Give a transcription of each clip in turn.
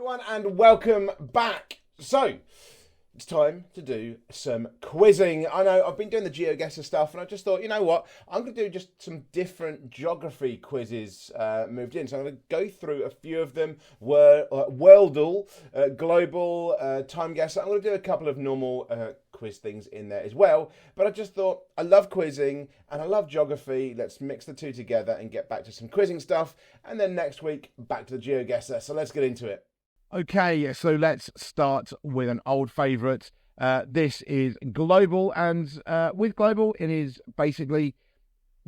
everyone, and welcome back. So, it's time to do some quizzing. I know I've been doing the GeoGuessr stuff, and I just thought, you know what? I'm going to do just some different geography quizzes moved in. So I'm going to go through a few of them. Worldle, Global, Time Guesser. I'm going to do a couple of normal quiz things in there as well. But I just thought, I love quizzing and I love geography. Let's mix the two together and get back to some quizzing stuff. And then next week, back to the GeoGuessr. So let's get into it. Okay, so let's start with an old favourite. This is Global, and with Global, it is basically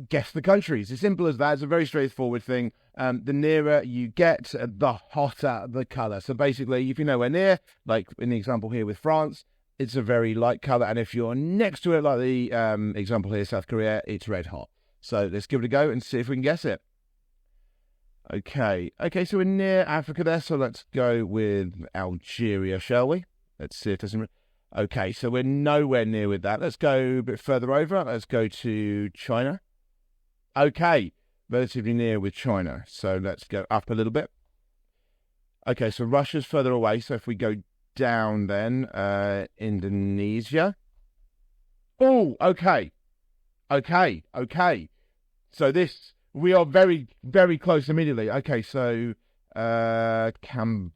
guess the countries. As simple as that. It's a very straightforward thing. The nearer you get, the hotter the colour. So basically, if you know where near, like in the example here with France, it's a very light colour, and if you're next to it, like the example here, South Korea, it's red hot. So let's give it a go and see if we can guess it. Okay, so we're near Africa there, so let's go with Algeria, shall we? Let's see if there's some... Okay, so we're nowhere near with that. Let's go a bit further over. Let's go to China. Okay, relatively near with China, so let's go up a little bit. Okay, so Russia's further away, so if we go down then, Indonesia. Oh, okay. So this... We are very, very close immediately. Okay, so Cambodia.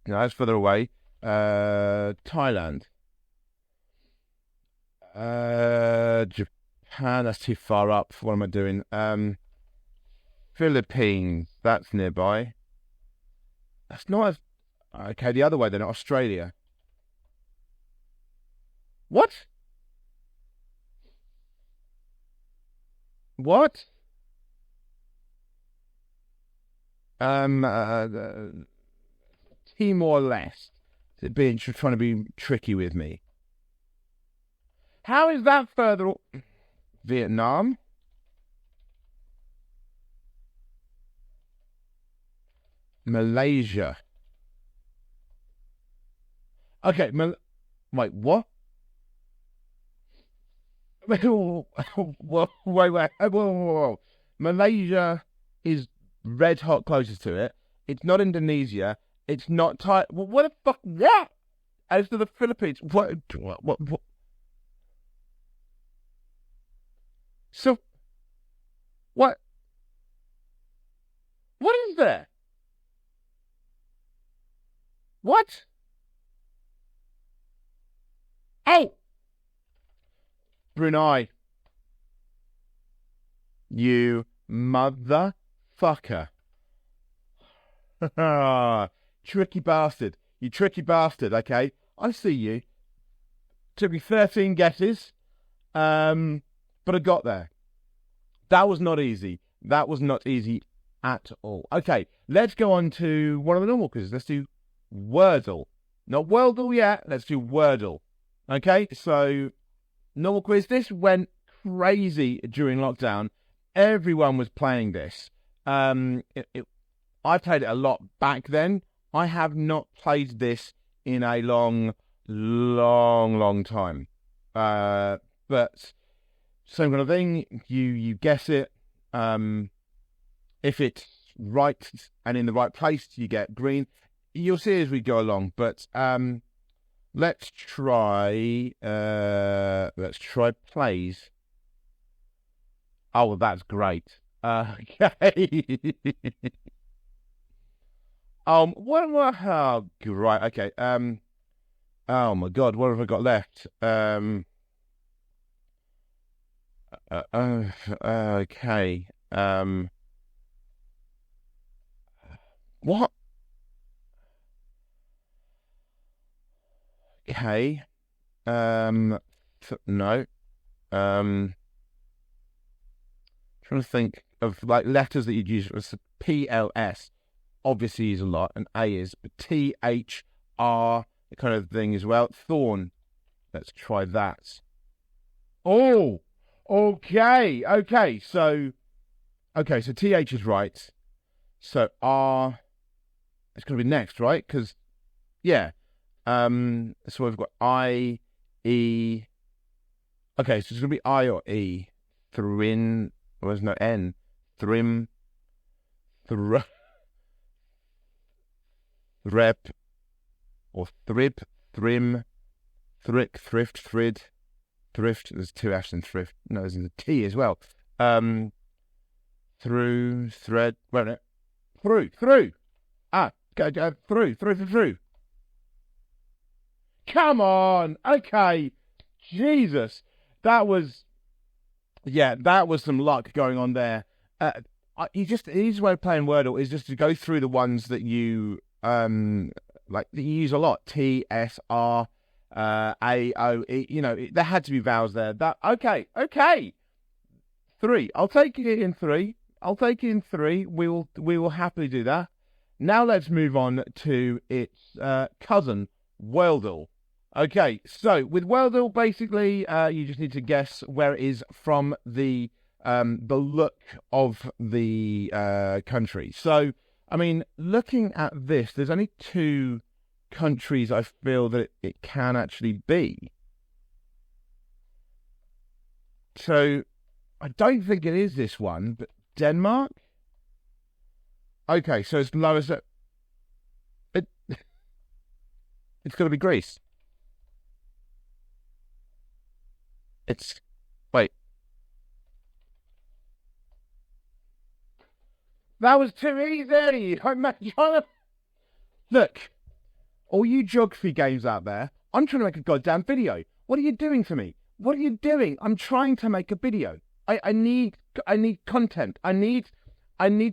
No, that's further away. Thailand. Japan, that's too far up. What am I doing? Philippines, that's nearby. That's not as... Okay, the other way then, Australia. What? What? Timor-Leste. Is it being trying to be tricky with me? How is that further? Vietnam. Malaysia. Okay, wait, what? Whoa. Malaysia is red hot closest to it. It's not Indonesia. It's not Thai. What the fuck? What? As to the Philippines. What? So, what? What is there? What? Oh! Brunei. You motherfucker. Tricky bastard. You tricky bastard, okay? I see you. Took me 13 guesses, but I got there. That was not easy. That was not easy at all. Okay, let's go on to one of the normal quizzes. Let's do Wordle. Not Wordle yet. Let's do Wordle. Okay, so... normal quiz. This went crazy during lockdown. Everyone was playing this. I played it a lot back then. I have not played this in a long time. But same kind of thing. You guess it. If it's right and in the right place, you get green. You'll see as we go along. But let's try plays. Oh, that's great. Okay. What? Oh, great. Okay. Oh my God, what have I got left? Okay. What? Okay. No. Trying to think of like letters that you'd use. It's PLS, obviously is a lot, and A is, but THR, the kind of thing as well. Thorn. Let's try that. Oh, okay. So TH is right. So R, it's going to be next, right? Because, yeah. So we've got I, E. Okay, so it's going to be I or E. Thrin. There's no N. Thrim. threp, or thrib, thrim, thrick, thrift, thrid, thrift. There's two F's in thrift. No, there's a T as well. Through, thread, wait a minute. Through. Go, through. Come on. Okay. Jesus. That was some luck going on there. His way of playing Wordle is just to go through the ones that you that you use a lot. T, S, R, A, O, E. There had to be vowels there. Okay. 3. I'll take it in 3. We will happily do that. Now let's move on to its cousin, Wordle. Okay, so with Wordle, basically, you just need to guess where it is from the look of the country. So, I mean, looking at this, there's only 2 countries I feel that it can actually be. So, I don't think it is this one, but Denmark? Okay, so it's low as it. It's got to be Greece. Wait. That was too easy. Look, all you geography games out there, I'm trying to make a goddamn video. What are you doing to me? What are you doing? I'm trying to make a video. I need content. I need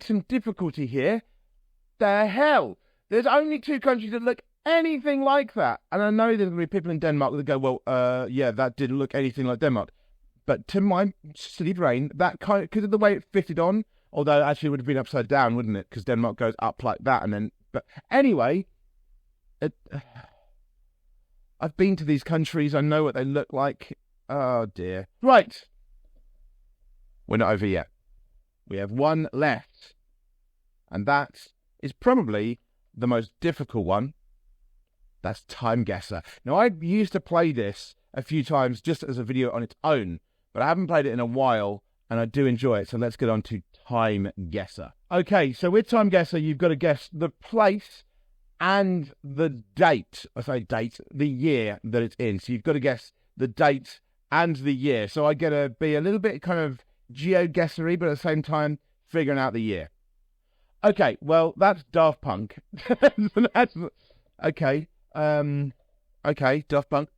some difficulty here. The hell? There's only 2 countries that look anything like that. And I know there's going to be people in Denmark that go, well, yeah, that didn't look anything like Denmark. But to my silly brain, that kind of, because of the way it fitted on, although actually it would have been upside down, wouldn't it? Because Denmark goes up like that. And then, but anyway, I've been to these countries. I know what they look like. Oh, dear. Right. We're not over yet. We have 1 left. And that is probably the most difficult one. That's Time Guesser. Now, I used to play this a few times just as a video on its own, but I haven't played it in a while, and I do enjoy it. So let's get on to Time Guesser. Okay, so with Time Guesser, you've got to guess the place and the date. I say date, the year that it's in. So you've got to guess the date and the year. So I get to be a little bit kind of geo-guessery, but at the same time, figuring out the year. Okay, well, that's Daft Punk. Okay. Okay, Daft Punk.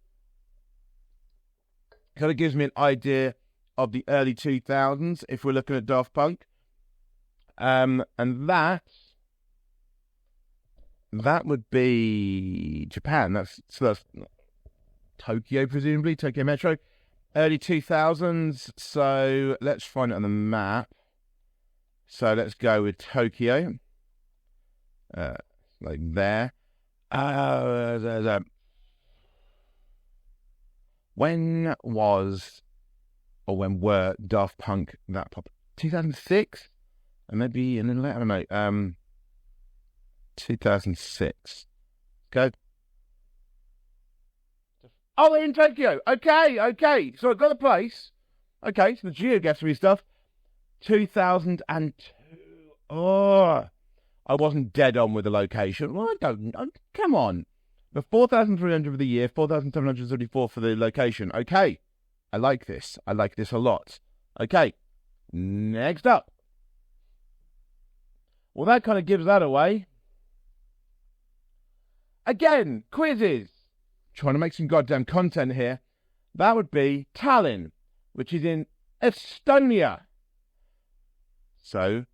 Kind of gives me an idea of the early 2000s if we're looking at Daft Punk. And that would be Japan. That's Tokyo, presumably, Tokyo Metro. Early 2000s, so let's find it on the map. So let's go with Tokyo. Like there. When were Daft Punk that popular? 2006? And maybe a little later, I don't know. 2006. Go. Oh, they're in Tokyo. Okay. So I've got a place. Okay, so the geoguessery stuff. 2002. Oh, I wasn't dead on with the location. Well, I don't know. Come on. The 4,300 for the year, 4,774 for the location. Okay. I like this. I like this a lot. Okay. Next up. Well, that kind of gives that away. Again, quizzes. Trying to make some goddamn content here. That would be Tallinn, which is in Estonia. So,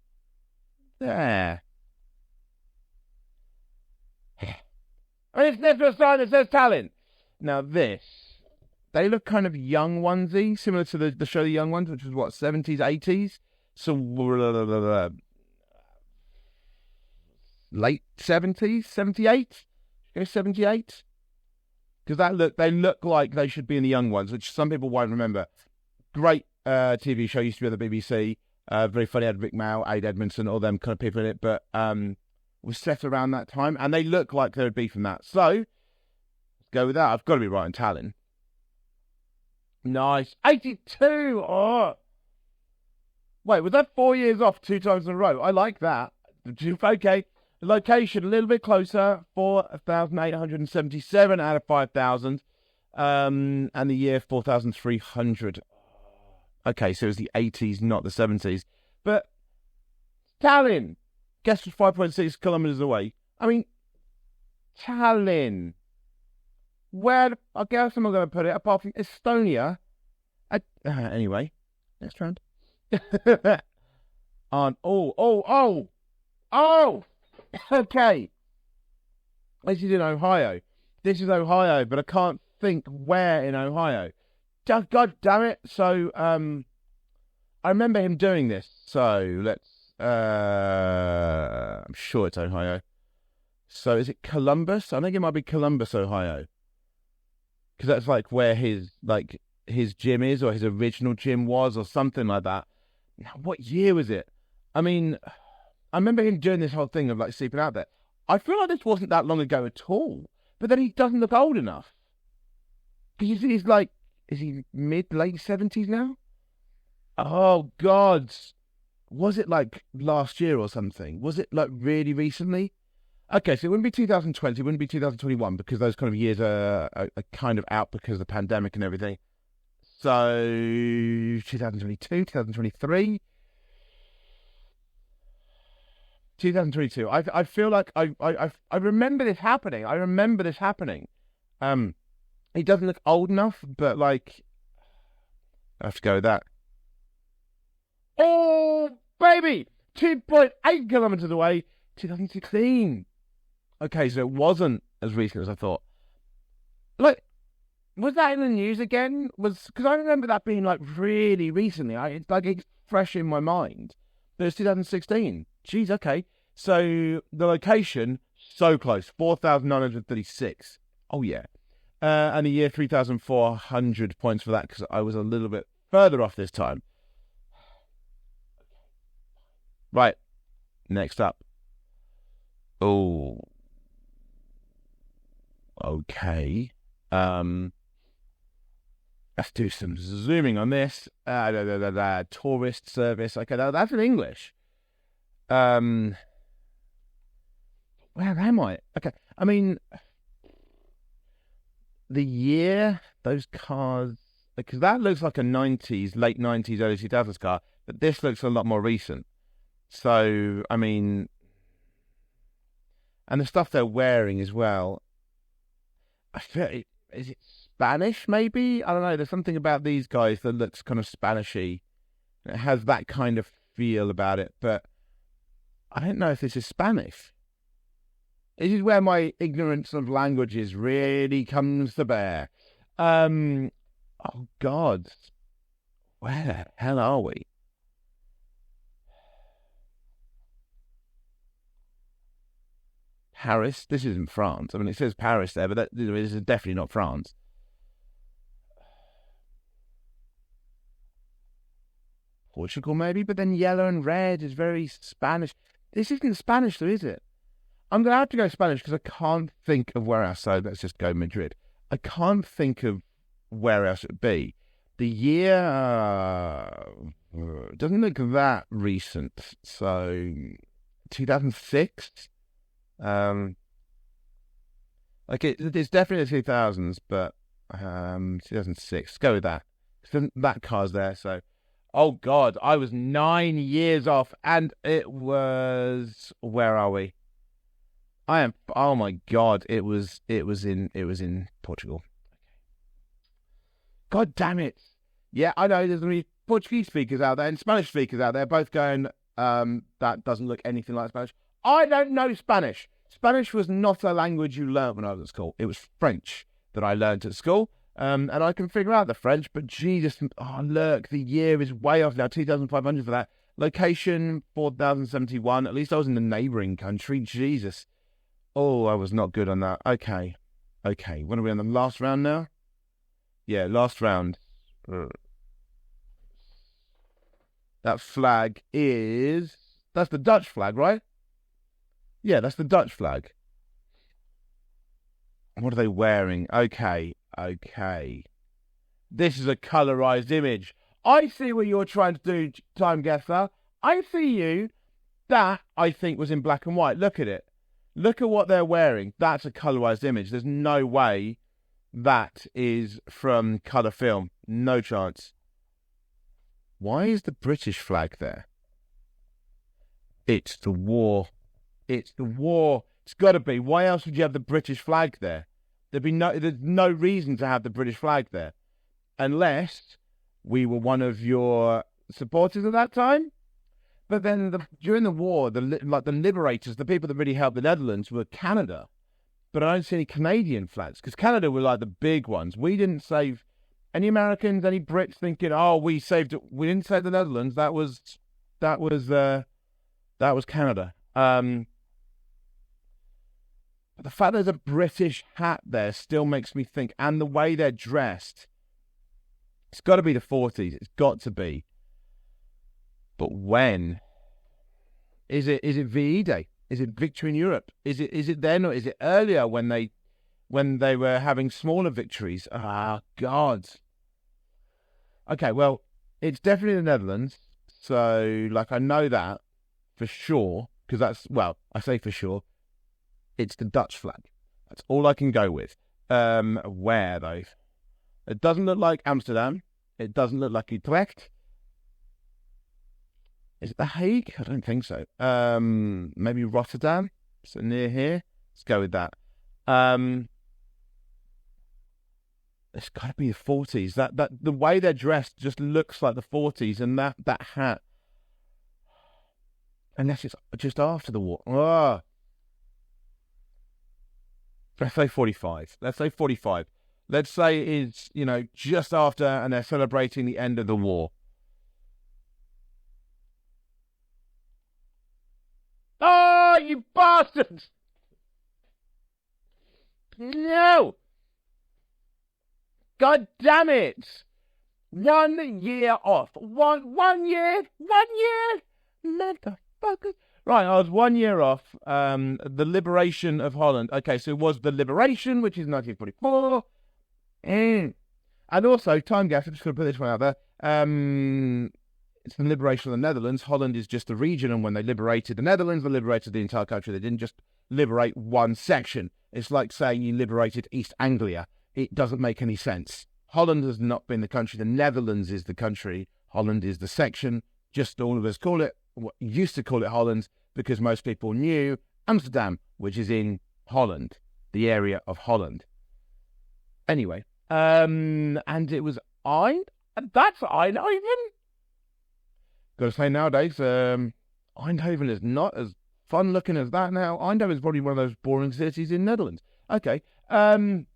there. And it's next to a sign that says Tallinn. Now this, they look kind of young onesy, similar to the show The Young Ones, which was what, 70s, 80s? So, late 70s, 78? Go 78? Because they look like they should be in The Young Ones, which some people won't remember. Great TV show, used to be on the BBC. Very funny, had Rick Mao, Ade Edmondson, all them kind of people in it, but was set around that time, and they look like they would be from that. So, let's go with that. I've got to be right in Tallinn. Nice. 82! Oh! Wait, was that 4 years off 2 times in a row? I like that. Okay. Location, a little bit closer, 4,877 out of 5,000. And the year, 4,300. Okay, so it was the 80s, not the 70s. But Tallinn, guess was 5.6 kilometers away. I mean, Tallinn. Where, I guess I'm not going to put it, apart from Estonia. Anyway, next round. Oh! Okay. This is in Ohio. This is Ohio, but I can't think where in Ohio. God damn it. So, I remember him doing this. So, I'm sure it's Ohio. So, is it Columbus? I think it might be Columbus, Ohio. Because that's like where his gym is, or his original gym was, or something like that. Now, what year was it? I mean, I remember him doing this whole thing of like sleeping out there. I feel like this wasn't that long ago at all. But then he doesn't look old enough. Because he's like, is he late 70s now? Oh, God. Was it like last year or something? Was it like really recently? Okay, so it wouldn't be 2020, it wouldn't be 2021, because those kind of years are kind of out because of the pandemic and everything. So, 2022, 2023... 2022. I feel like I remember this happening. He doesn't look old enough, but like I have to go with that. Oh baby, 2.8 kilometers away, 2016. Okay, so it wasn't as recent as I thought. Like, was that in the news again? Because I remember that being like really recently. It's fresh in my mind. But it's 2016. Jeez, okay. So the location, so close, 4,936. Oh, yeah. And a year, 3,400 points for that, because I was a little bit further off this time. Right. Next up. Oh. Okay. Let's do some zooming on this. Tourist service. Okay, that's in English. Where am I? Okay, I mean, the year, those cars, because that looks like a 90s, late 90s, early 2000s car, but this looks a lot more recent. So, I mean, and the stuff they're wearing as well, I feel, is it Spanish, maybe? I don't know. There's something about these guys that looks kind of Spanishy. It has that kind of feel about it, but I don't know if this is Spanish. This is where my ignorance of languages really comes to bear. Oh, God. Where the hell are we? Paris? This isn't France. I mean, it says Paris there, but this is definitely not France. Portugal, maybe, but then yellow and red is very Spanish. This isn't Spanish, though, is it? I'm going to have to go Spanish because I can't think of where else. So let's just go Madrid. I can't think of where else it would be. The year doesn't look that recent. So 2006. It's definitely the 2000s, but 2006. Let's go with that. That car's there, so. Oh, God, I was 9 years off, and it was... Where are we? Oh, my God, it was in Portugal. God damn it. Yeah, I know, there's going to be Portuguese speakers out there and Spanish speakers out there, both going, that doesn't look anything like Spanish. I don't know Spanish. Spanish was not a language you learned when I was at school. It was French that I learned at school. And I can figure out the French, but Jesus, oh, look, the year is way off now, 2,500 for that. Location, 4,071. At least I was in the neighbouring country. Jesus. Oh, I was not good on that. Okay. When are we on the last round now? Yeah, last round. That flag is... That's the Dutch flag, right? Yeah, that's the Dutch flag. What are they wearing? Okay. This is a colorized image. I see what you're trying to do, Time Guesser. I see you. That, I think, was in black and white. Look at it. Look at what they're wearing. That's a colorized image. There's no way that is from color film. No chance. Why is the British flag there? It's the war. It's the war. It's got to be. Why else would you have the British flag there? There's no reason to have the British flag there. Unless we were one of your supporters at that time. But then during the war, the liberators, the people that really helped the Netherlands were Canada. But I don't see any Canadian flags because Canada were like the big ones. We didn't save any Americans, any Brits thinking, oh, we saved it. We didn't save the Netherlands. That was Canada. But the fact there's a British hat there still makes me think, and the way they're dressed, it's got to be the 40s. It's got to be. But when? Is it VE Day? Is it Victory in Europe? Is it then, or is it earlier when they were having smaller victories? Ah, God. Okay, well, it's definitely the Netherlands. So, I know that for sure, because I say for sure, it's the Dutch flag. That's all I can go with. Where, though? It doesn't look like Amsterdam. It doesn't look like Utrecht. Is it The Hague? I don't think so. Maybe Rotterdam? So near here? Let's go with that. It's got to be the 40s. That the way they're dressed just looks like the 40s, and that hat. Unless it's just after the war. Oh. Let's say 45. Let's say 45. Let's say it's, just after, and they're celebrating the end of the war. Oh, you bastards! No! God damn it! 1 year off. One year? Motherfucker. Right, I was 1 year off. The liberation of Holland. Okay, so it was the liberation, which is 1944. And also, time gap, I'm just going to put this one out there. It's the liberation of the Netherlands. Holland is just a region, and when they liberated the Netherlands, they liberated the entire country. They didn't just liberate one section. It's like saying you liberated East Anglia. It doesn't make any sense. Holland has not been the country. The Netherlands is the country. Holland is the section. Just all of us used to call it Holland, because most people knew Amsterdam, which is in Holland, the area of Holland. Anyway, and it was that's Eindhoven. Got to say nowadays, Eindhoven is not as fun looking as that now. Eindhoven is probably one of those boring cities in Netherlands. Okay, damn,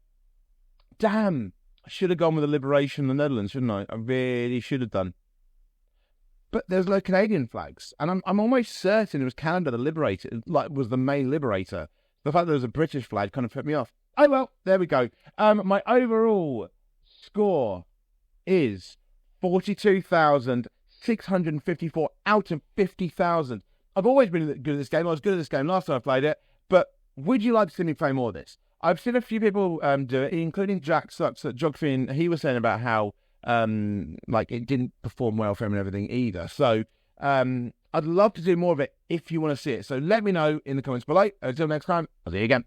I should have gone with the liberation of the Netherlands, shouldn't I? I really should have done. But there's no Canadian flags, and I'm almost certain it was Canada that was the main liberator. The fact that there was a British flag kind of put me off. Oh well, there we go. My overall score is 42,654 out of 50,000. I've always been good at this game. I was good at this game last time I played it, but would you like to see me play more of this? I've seen a few people do it, including Jack Sucks at Geography, and he was saying about how it didn't perform well for him and everything either. So I'd love to do more of it if you want to see it. So let me know in the comments below. Until next time, I'll see you again.